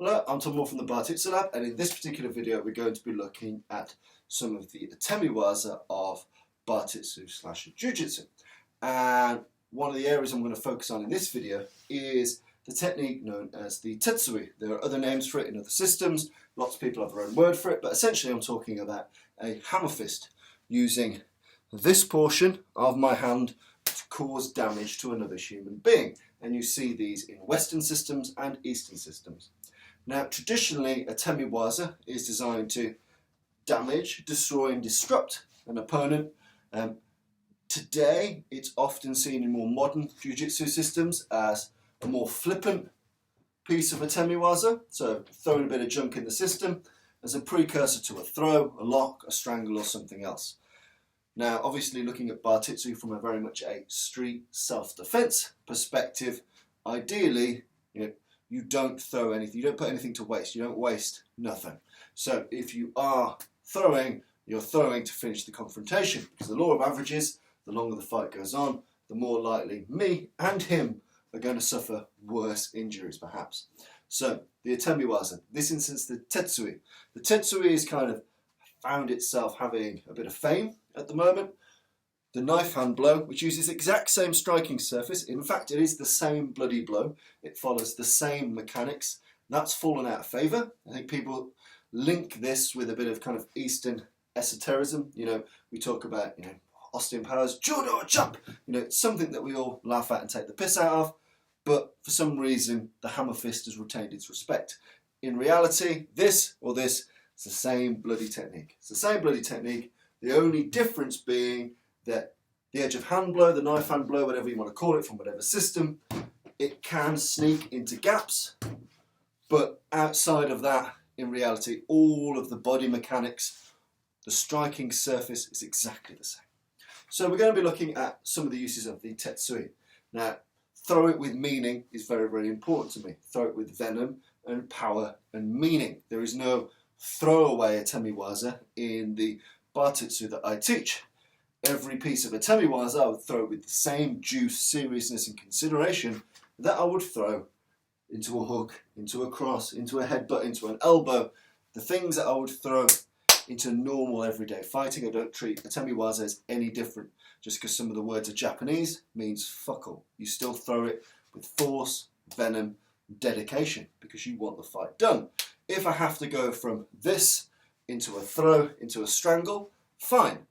Hello, I'm Tom Moore from the Bartitsu Lab, and in this particular video we're going to be looking at some of the atemiwaza of Bartitsu/Jiu-Jitsu. And one of the areas I'm going to focus on in this video is the technique known as the Tetsui. There are other names for it in other systems, lots of people have their own word for it, but essentially I'm talking about a Hammerfist, using this portion of my hand to cause damage to another human being. And you see these in Western systems and Eastern systems. Now, traditionally, a atemiwaza is designed to damage, destroy and disrupt an opponent. Today, it's often seen in more modern jiu-jitsu systems as a more flippant piece of atemiwaza, so throwing a bit of junk in the system as a precursor to a throw, a lock, a strangle or something else. Now, obviously looking at Bartitsu from a very much a street self-defense perspective, ideally, you don't throw anything, you don't put anything to waste, you don't waste nothing. So if you are throwing, you're throwing to finish the confrontation, because the law of averages, the longer the fight goes on, the more likely me and him are going to suffer worse injuries perhaps. So the atemiwaza, this instance the Tetsui. The Tetsui is kind of found itself having a bit of fame at the moment. The knife hand blow, which uses the exact same striking surface, in fact it is the same bloody blow, it follows the same mechanics, that's fallen out of favour. I think people link this with a bit of kind of Eastern esotericism. We talk about, Austin Powers, judo chop, it's something that we all laugh at and take the piss out of, but for some reason the Hammerfist has retained its respect. In reality, this is the same bloody technique. It's the same bloody technique, the only difference being that the edge of hand blow, the knife hand blow, whatever you want to call it from whatever system, it can sneak into gaps, but outside of that, in reality, all of the body mechanics, the striking surface is exactly the same. So we're going to be looking at some of the uses of the Tetsui. Now, throw it with meaning is very, very important to me. Throw it with venom and power and meaning. There is no throwaway atemiwaza in the Bartitsu that I teach. Every piece of atemiwaza I would throw with the same juice, seriousness and consideration that I would throw into a hook, into a cross, into a headbutt, into an elbow. The things that I would throw into normal everyday fighting. I don't treat atemiwaza as any different. Just because some of the words are Japanese means fuck all. You still throw it with force, venom, dedication, because you want the fight done. If I have to go from this into a throw, into a strangle, fine.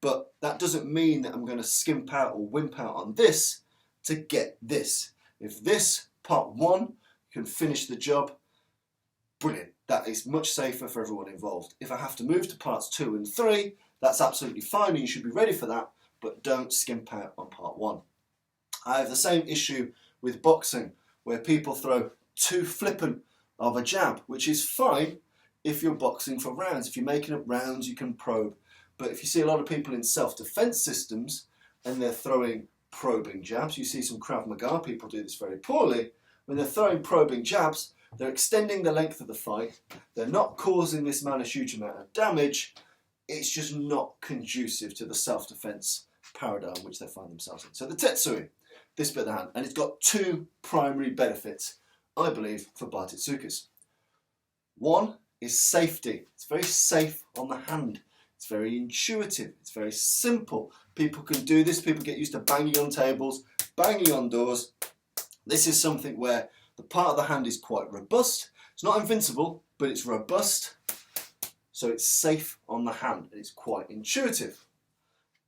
But that doesn't mean that I'm going to skimp out or wimp out on this to get this. If this, part one, can finish the job, brilliant. That is much safer for everyone involved. If I have to move to parts 2 and 3, that's absolutely fine and you should be ready for that, but don't skimp out on part 1. I have the same issue with boxing, where people throw too flippant of a jab, which is fine if you're boxing for rounds. If you're making up rounds, you can probe. But if you see a lot of people in self-defense systems and they're throwing probing jabs, you see some Krav Maga people do this very poorly. When they're throwing probing jabs, they're extending the length of the fight. They're not causing this man a huge amount of damage. It's just not conducive to the self-defense paradigm which they find themselves in. So the Tetsui, this bit of the hand, and it's got two primary benefits, I believe, for Bartitsukas. One is safety. It's very safe on the hand. It's very intuitive, it's very simple. People can do this, people get used to banging on tables, banging on doors. This is something where the part of the hand is quite robust. It's not invincible, but it's robust. So it's safe on the hand and it's quite intuitive.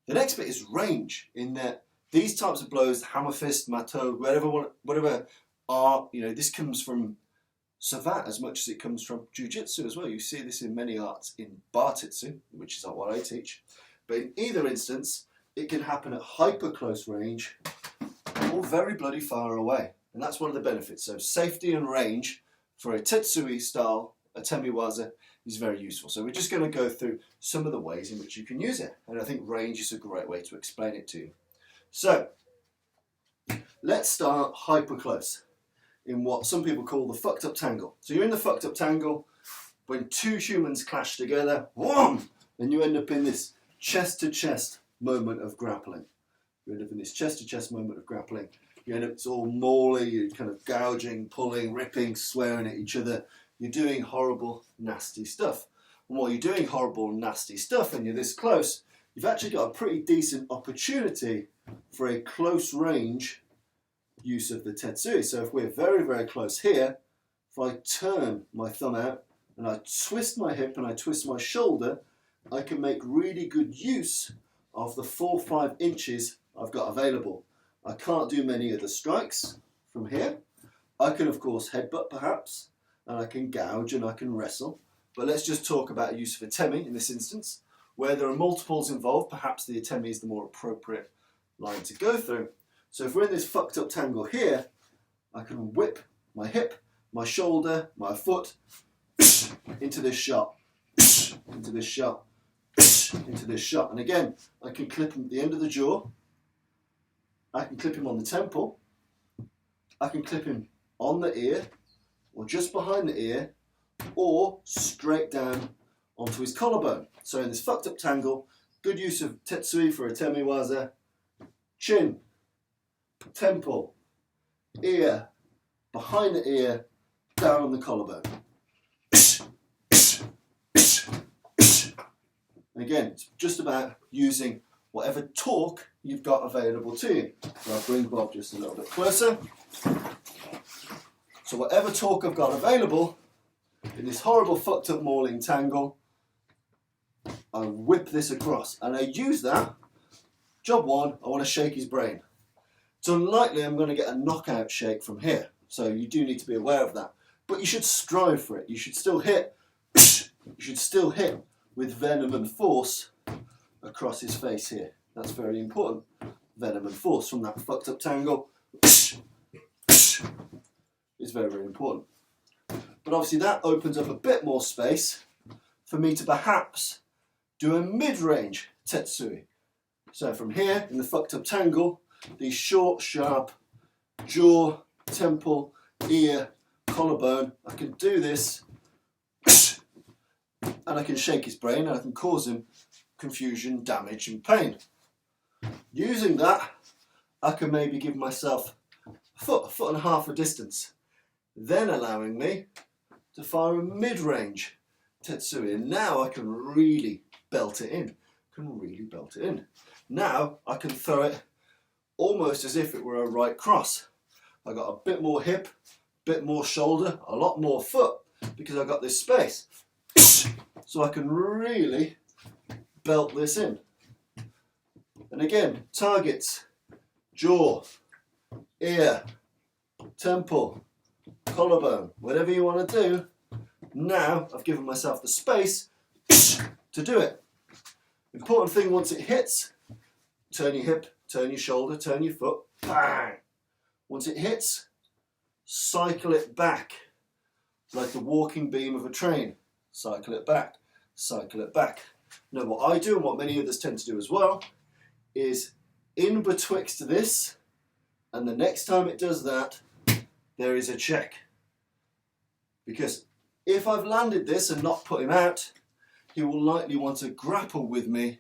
The next bit is range, in that these types of blows, Hammerfist, Mato, whatever are, this comes from Savate as much as it comes from Jiu-Jitsu as well. You see this in many arts in Bartitsu, which is not what I teach. But in either instance, it can happen at hyper close range or very bloody far away. And that's one of the benefits. So safety and range for a Tetsui style atemiwaza is very useful. So we're just going to go through some of the ways in which you can use it. And I think range is a great way to explain it to you. So let's start hyper close, in what some people call the fucked up tangle. So you're in the fucked up tangle when two humans clash together, wham, and you end up in this chest to chest moment of grappling. You end up in this chest to chest moment of grappling. You end up, it's all mauling, you're kind of gouging, pulling, ripping, swearing at each other. you're doing horrible, nasty stuff. And while you're doing horrible, nasty stuff and you're this close, you've actually got a pretty decent opportunity for a close range use of the Tetsui. So if we're very, very close here, if I turn my thumb out and I twist my hip and I twist my shoulder, I can make really good use of the 4 or 5 inches I've got available. I can't do many of the strikes from here. I can of course headbutt perhaps, and I can gouge and I can wrestle. But let's just talk about use of atemi in this instance. Where there are multiples involved, perhaps the atemi is the more appropriate line to go through. So if we're in this fucked up tangle here, I can whip my hip, my shoulder, my foot into this shot, into this shot, into this shot. And again, I can clip him at the end of the jaw, I can clip him on the temple, I can clip him on the ear, or just behind the ear, or straight down onto his collarbone. So in this fucked up tangle, good use of Tetsui for atemi waza, chin, temple, ear, behind the ear, down on the collarbone. And again, it's just about using whatever torque you've got available to you. So I'll bring Bob just a little bit closer. So whatever torque I've got available in this horrible fucked up mauling tangle, I whip this across and I use that. Job 1, I want to shake his brain. It's unlikely I'm going to get a knockout shake from here, so you do need to be aware of that. But you should strive for it. You should still hit. You should still hit with venom and force across his face here. That's very important. Venom and force from that fucked up tangle is very, very important. But obviously that opens up a bit more space for me to perhaps do a mid-range Tetsui. So from here, in the fucked up tangle, these short, sharp jaw, temple, ear, collarbone, I can do this and I can shake his brain and I can cause him confusion, damage and pain. Using that, I can maybe give myself a foot and a half of distance, then allowing me to fire a mid-range Tetsui. And now I can really belt it in. Now I can throw it almost as if it were a right cross. I got a bit more hip, bit more shoulder, a lot more foot because I got this space. So I can really belt this in. And again, targets, jaw, ear, temple, collarbone, whatever you want to do. Now I've given myself the space to do it. Important thing, once it hits, turn your hip, turn your shoulder, turn your foot, bang. Once it hits, cycle it back like the walking beam of a train. Cycle it back, cycle it back. Now what I do, and what many others tend to do as well, is in betwixt this and the next time it does that, there is a check. Because if I've landed this and not put him out, he will likely want to grapple with me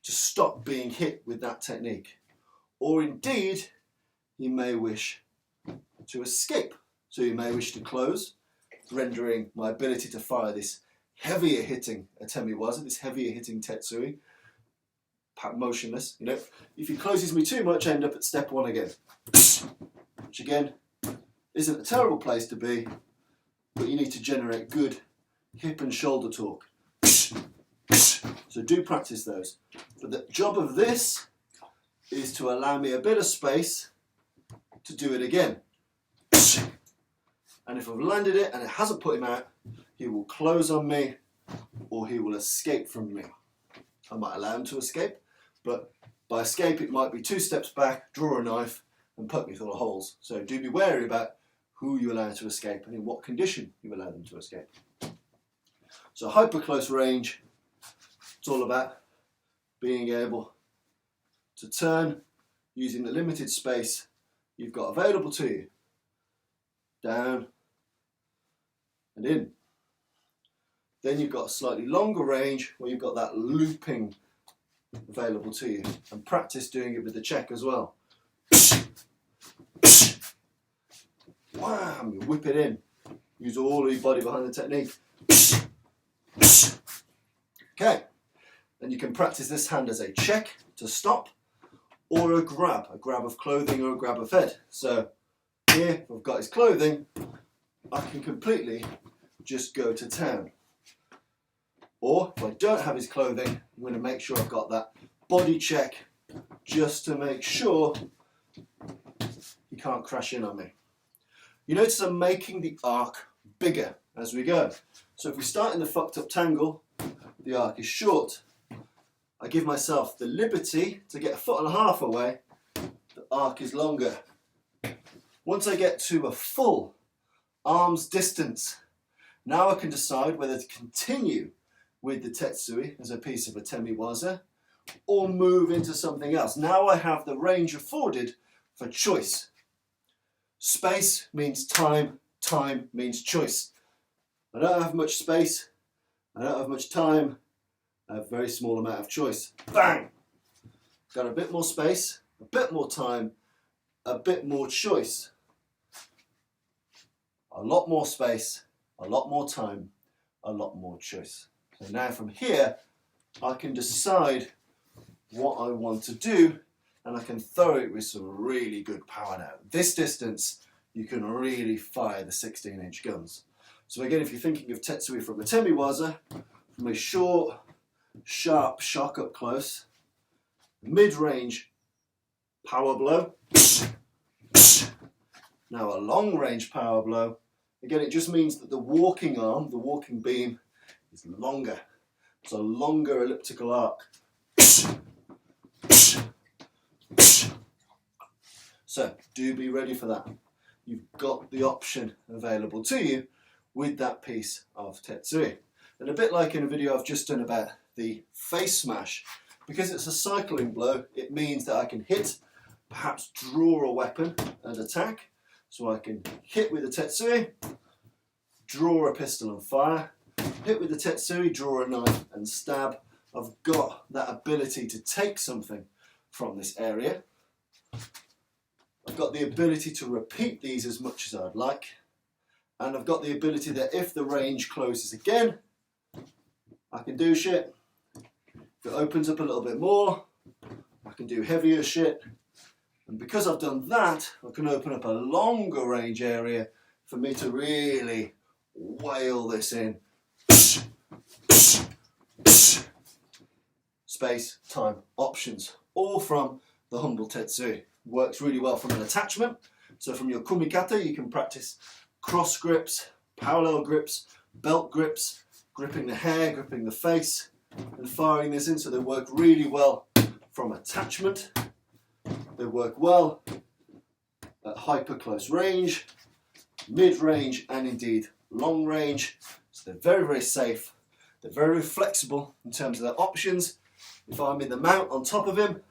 to stop being hit with that technique. Or indeed, he may wish to escape. So he may wish to close, rendering my ability to fire this heavier hitting atemi waza, this heavier hitting Tetsui, motionless. You know, if he closes me too much, I end up at step 1 again. Which again, isn't a terrible place to be, but you need to generate good hip and shoulder torque. So do practice those. But the job of this is to allow me a bit of space to do it again. And if I've landed it and it hasn't put him out, he will close on me or he will escape from me. I might allow him to escape, but by escape it might be 2 steps back, draw a knife and poke me through the holes. So do be wary about who you allow to escape and in what condition you allow them to escape. So hyper close range, it's all about being able to turn using the limited space you've got available to you. Down and in. Then you've got a slightly longer range where you've got that looping available to you. And practice doing it with the check as well. Wham! You whip it in. Use all of your body behind the technique. Okay, and you can practice this hand as a check to stop, or a grab of clothing or a grab of head. So here, if I've got his clothing, I can completely just go to town. Or if I don't have his clothing, I'm going to make sure I've got that body check just to make sure he can't crash in on me. You notice I'm making the arc bigger as we go. So if we start in the fucked up tangle, the arc is short. I give myself the liberty to get 1.5 foot away, the arc is longer. Once I get to a full arm's distance, now I can decide whether to continue with the Tetsui as a piece of a temiwaza or move into something else. Now I have the range afforded for choice. Space means time, time means choice. I don't have much space, I don't have much time, I have a very small amount of choice. Bang! Got a bit more space, a bit more time, a bit more choice. A lot more space, a lot more time, a lot more choice. So now from here, I can decide what I want to do, and I can throw it with some really good power now. This distance, you can really fire the 16-inch guns. So again, if you're thinking of Tetsui from a temiwaza, from a short, sharp shock up close, mid-range power blow, now a long-range power blow. Again, it just means that the walking arm, the walking beam, is longer. It's a longer elliptical arc. So, do be ready for that. You've got the option available to you with that piece of Tetsui. And a bit like in a video I've just done about the face smash, because it's a cycling blow, it means that I can hit, perhaps draw a weapon and attack. So I can hit with the Tetsui, draw a pistol and fire, hit with the Tetsui, draw a knife and stab. I've got that ability to take something from this area. I've got the ability to repeat these as much as I'd like. And I've got the ability that if the range closes again, I can do shit. If it opens up a little bit more, I can do heavier shit. And because I've done that, I can open up a longer range area for me to really whale this in. Space, time, options, all from the humble Tetsui. Works really well from an attachment. So from your kumikata, you can practice cross grips, parallel grips, belt grips, gripping the hair, gripping the face, and firing this in. So they work really well from attachment. They work well at hyper close range, mid range, and indeed long range. So they're very, very safe. They're very flexible in terms of their options. If I'm in the mount on top of him,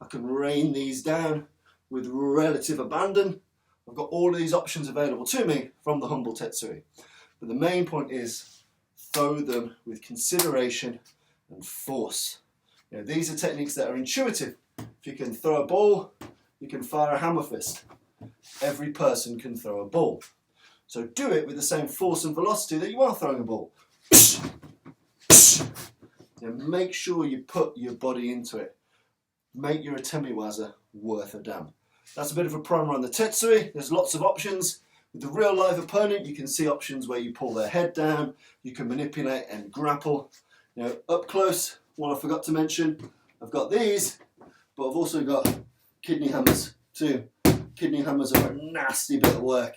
I can rain these down with relative abandon. I've got all of these options available to me from the humble Tetsui. But the main point is throw them with consideration and force. You know, these are techniques that are intuitive. If you can throw a ball, you can fire a hammerfist. Every person can throw a ball. So do it with the same force and velocity that you are throwing a ball. And make sure you put your body into it. Make your temiwaza worth a damn. That's a bit of a primer on the Tetsui. There's lots of options. With the real live opponent, you can see options where you pull their head down, you can manipulate and grapple. You know, up close, what I forgot to mention, I've got these, but I've also got kidney hammers too. Kidney hammers are a nasty bit of work.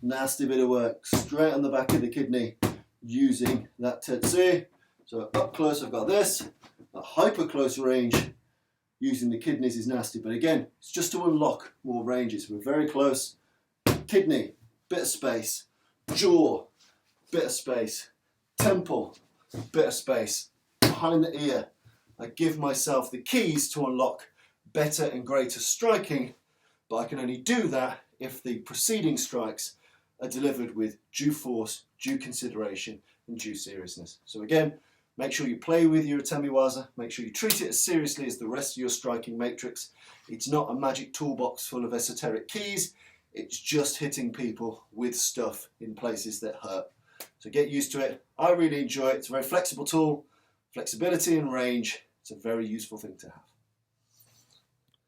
Nasty bit of work. Straight on the back of the kidney using that Tetsui. So up close I've got this. At hyper close range, using the kidneys is nasty. But again, it's just to unlock more ranges. We're very close. Kidney, bit of space. Jaw, bit of space. Temple, bit of space. Behind the ear, I give myself the keys to unlock better and greater striking, but I can only do that if the preceding strikes are delivered with due force, due consideration, and due seriousness. So again, make sure you play with your temiwaza, make sure you treat it as seriously as the rest of your striking matrix. It's not a magic toolbox full of esoteric keys, It's just hitting people with stuff in places that hurt. So get used to it. I really enjoy it. It's a very flexible tool. Flexibility and range. It's a very useful thing to have.